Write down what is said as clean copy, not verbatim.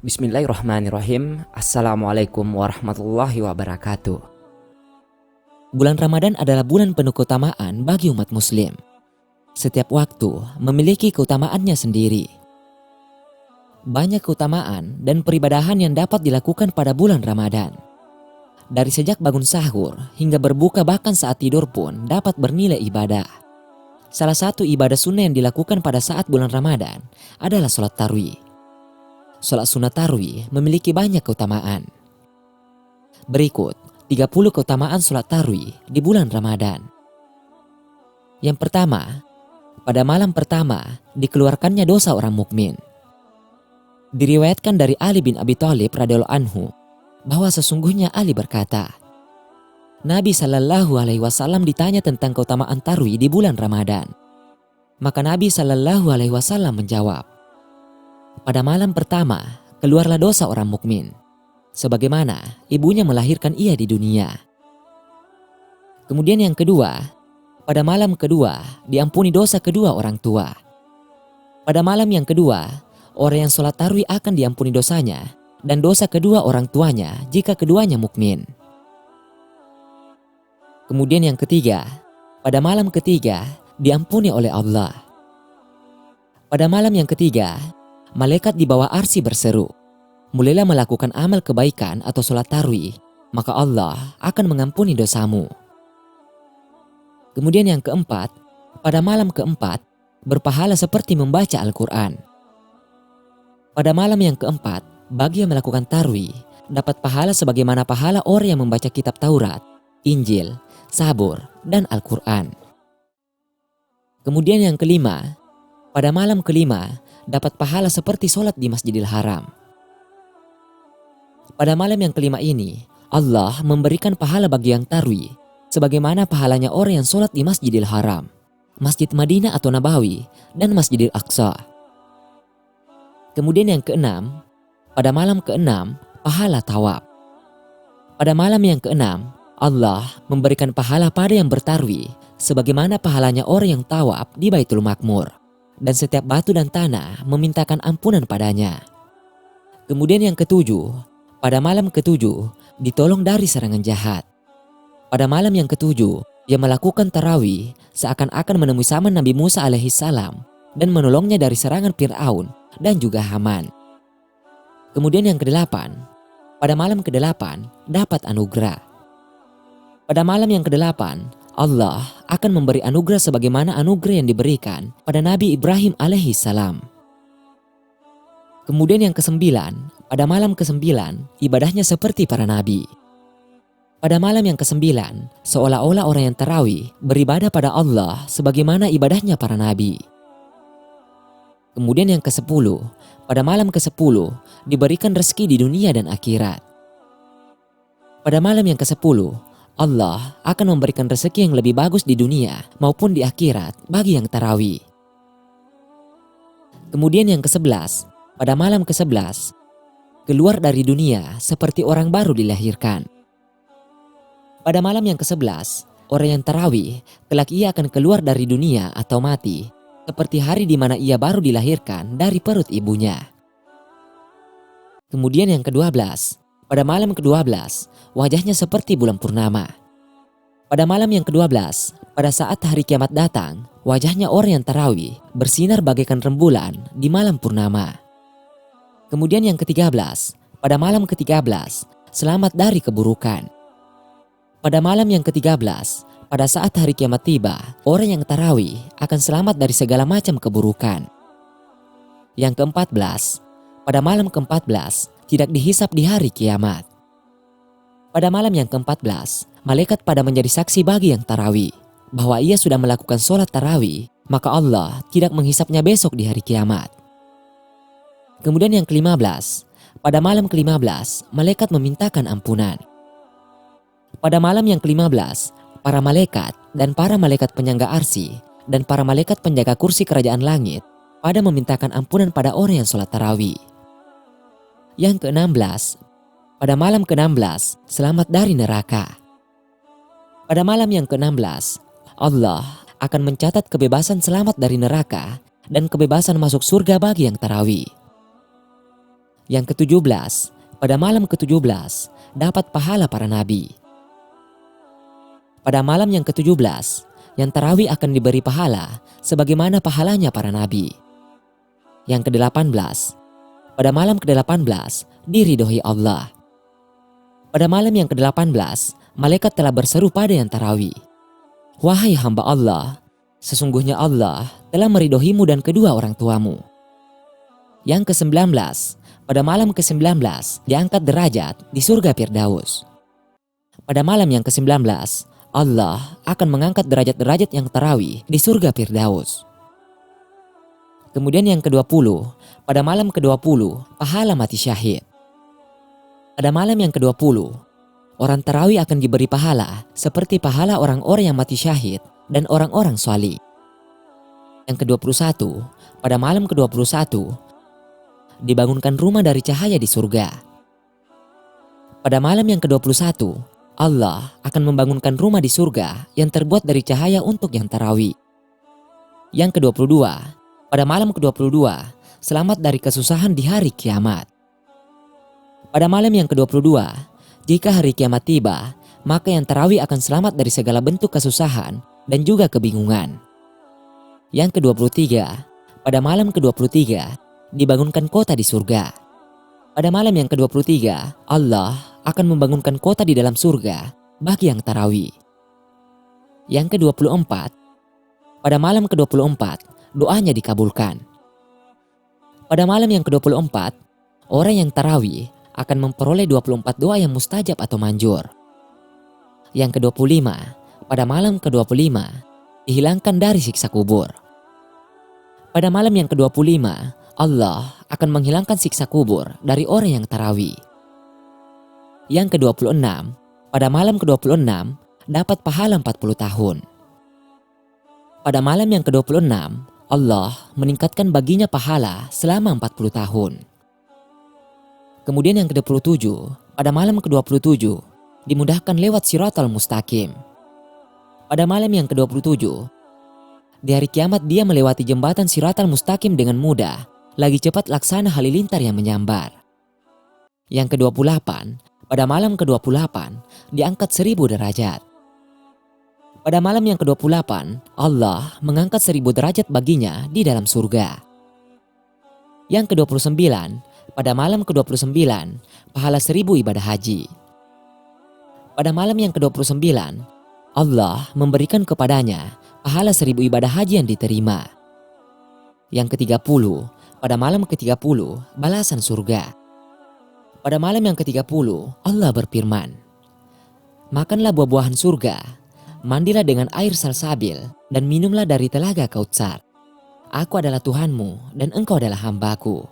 Bismillahirrahmanirrahim. Assalamualaikum warahmatullahi wabarakatuh. Bulan Ramadan adalah bulan penuh keutamaan bagi umat muslim. Setiap waktu memiliki keutamaannya sendiri. Banyak keutamaan dan peribadahan yang dapat dilakukan pada bulan Ramadan. Dari sejak bangun sahur hingga berbuka bahkan saat tidur pun dapat bernilai ibadah. Salah satu ibadah sunnah yang dilakukan pada saat bulan Ramadan adalah sholat tarawih. Sholat sunat tarawih memiliki banyak keutamaan. Berikut 30 keutamaan sholat tarawih di bulan Ramadan. Yang pertama, pada malam pertama dikeluarkannya dosa orang mukmin. Diriwayatkan dari Ali bin Abi Thalib radhiyallahu anhu bahwa sesungguhnya Ali berkata, Nabi Shallallahu Alaihi Wasallam ditanya tentang keutamaan tarawih di bulan Ramadan. Maka Nabi Shallallahu Alaihi Wasallam menjawab, pada malam pertama keluarlah dosa orang mukmin, sebagaimana ibunya melahirkan ia di dunia. Kemudian yang kedua, pada malam kedua diampuni dosa kedua orang tua. Pada malam yang kedua, orang yang sholat tarawih akan diampuni dosanya dan dosa kedua orang tuanya jika keduanya mukmin. Kemudian yang ketiga, pada malam ketiga diampuni oleh Allah. Pada malam yang ketiga, malaikat di bawah arsy berseru, mulailah melakukan amal kebaikan atau sholat tarawih, maka Allah akan mengampuni dosamu. Kemudian yang keempat, pada malam keempat berpahala seperti membaca Al-Quran. Pada malam yang keempat, bagi yang melakukan tarawih dapat pahala sebagaimana pahala orang yang membaca kitab Taurat, Injil, Zabur, dan Al-Quran. Kemudian yang kelima, pada malam kelima dapat pahala seperti sholat di Masjidil Haram. Pada malam yang kelima ini, Allah memberikan pahala bagi yang tarawih sebagaimana pahalanya orang yang sholat di Masjidil Haram, Masjid Madinah atau Nabawi, dan Masjidil Aqsa. Kemudian yang keenam, pada malam keenam pahala tawaf. Pada malam yang keenam, Allah memberikan pahala pada yang bertarawih sebagaimana pahalanya orang yang tawaf di Baitul Maqmur, dan setiap batu dan tanah memintakan ampunan padanya. Kemudian yang ketujuh, pada malam ketujuh ditolong dari serangan jahat. Pada malam yang ketujuh, ia melakukan tarawih seakan-akan menemui zaman Nabi Musa alaihissalam dan menolongnya dari serangan Fir'aun dan juga Haman. Kemudian yang kedelapan, pada malam kedelapan dapat anugerah. Pada malam yang kedelapan, Allah akan memberi anugerah sebagaimana anugerah yang diberikan pada Nabi Ibrahim alaihissalam. Kemudian yang kesembilan, pada malam kesembilan ibadahnya seperti para nabi. Pada malam yang kesembilan, seolah-olah orang yang tarawih beribadah pada Allah sebagaimana ibadahnya para nabi. Kemudian yang kesepuluh, pada malam kesepuluh diberikan rezeki di dunia dan akhirat. Pada malam yang kesepuluh, Allah akan memberikan rezeki yang lebih bagus di dunia maupun di akhirat bagi yang tarawih. Kemudian yang ke-11, pada malam ke-11, keluar dari dunia seperti orang baru dilahirkan. Pada malam yang ke-11, orang yang tarawih kelak ia akan keluar dari dunia atau mati seperti hari di mana ia baru dilahirkan dari perut ibunya. Kemudian yang ke-12, pada malam ke-12, wajahnya seperti bulan purnama. Pada malam yang ke-12, pada saat hari kiamat datang, wajahnya orang yang tarawih bersinar bagaikan rembulan di malam purnama. Kemudian yang ke-13, pada malam ke-13, selamat dari keburukan. Pada malam yang ke-13, pada saat hari kiamat tiba, orang yang tarawih akan selamat dari segala macam keburukan. Yang ke-14, pada malam ke-14, tidak dihisap di hari kiamat. Pada malam yang ke-14, malaikat pada menjadi saksi bagi yang tarawih bahwa ia sudah melakukan sholat tarawih, maka Allah tidak menghisapnya besok di hari kiamat. Kemudian yang ke-15, pada malam ke-15, malaikat memintakan ampunan. Pada malam yang ke-15, para malaikat dan para malaikat penyangga arsy dan para malaikat penjaga kursi kerajaan langit pada memintakan ampunan pada orang yang sholat tarawih. Yang ke-16, pada malam ke-16, selamat dari neraka. Pada malam yang ke-16, Allah akan mencatat kebebasan selamat dari neraka dan kebebasan masuk surga bagi yang tarawih. Yang ke-17, pada malam ke-17 dapat pahala para nabi. Pada malam yang ke-17, yang tarawih akan diberi pahala sebagaimana pahalanya para nabi. Yang ke-18, pada malam ke-18 diridhoi Allah. Pada malam yang ke-18, malaikat telah berseru pada yang tarawih, "Wahai hamba Allah, sesungguhnya Allah telah meridhoimu dan kedua orang tuamu." Yang ke-19, pada malam ke-19 diangkat derajat di surga Firdaus. Pada malam yang ke-19, Allah akan mengangkat derajat-derajat yang tarawih di surga Firdaus. Kemudian yang ke-20, pada malam ke-20 pahala mati syahid. Pada malam yang ke-20, orang tarawih akan diberi pahala seperti pahala orang-orang yang mati syahid dan orang-orang salih. Yang ke-21, pada malam ke-21 dibangunkan rumah dari cahaya di surga. Pada malam yang ke-21, Allah akan membangunkan rumah di surga yang terbuat dari cahaya untuk yang tarawih. Yang ke-22, pada malam ke-22 selamat dari kesusahan di hari kiamat. Pada malam yang ke-22, jika hari kiamat tiba, maka yang tarawih akan selamat dari segala bentuk kesusahan dan juga kebingungan. Yang ke-23, pada malam ke-23 dibangunkan kota di surga. Pada malam yang ke-23, Allah akan membangunkan kota di dalam surga bagi yang tarawih. Yang ke-24, pada malam ke-24 doanya dikabulkan. Pada malam yang ke-24, orang yang tarawih akan memperoleh 24 doa yang mustajab atau manjur. Yang ke-25, pada malam ke-25 dihilangkan dari siksa kubur. Pada malam yang ke-25, Allah akan menghilangkan siksa kubur dari orang yang tarawih. Yang ke-26, pada malam ke-26 dapat pahala 40 tahun. Pada malam yang ke-26, Allah meningkatkan baginya pahala selama 40 tahun. Kemudian yang ke-27, pada malam ke-27 dimudahkan lewat Shiratal Mustaqim. Pada malam yang ke-27, di hari kiamat dia melewati jembatan Shiratal Mustaqim dengan mudah, lagi cepat laksana halilintar yang menyambar. Yang ke-28, pada malam ke-28 diangkat 1000 derajat. Pada malam yang ke-28, Allah mengangkat 1000 derajat baginya di dalam surga. Yang ke-29, pada malam ke-29 pahala 1000 ibadah haji. Pada malam yang ke-29, Allah memberikan kepadanya pahala 1000 ibadah haji yang diterima. Yang ke-30, pada malam ke-30 balasan surga. Pada malam yang ke-30 Allah berfirman, "Makanlah buah-buahan surga, mandilah dengan air salsabil dan minumlah dari telaga Kautsar. Aku adalah Tuhanmu dan engkau adalah hambaku.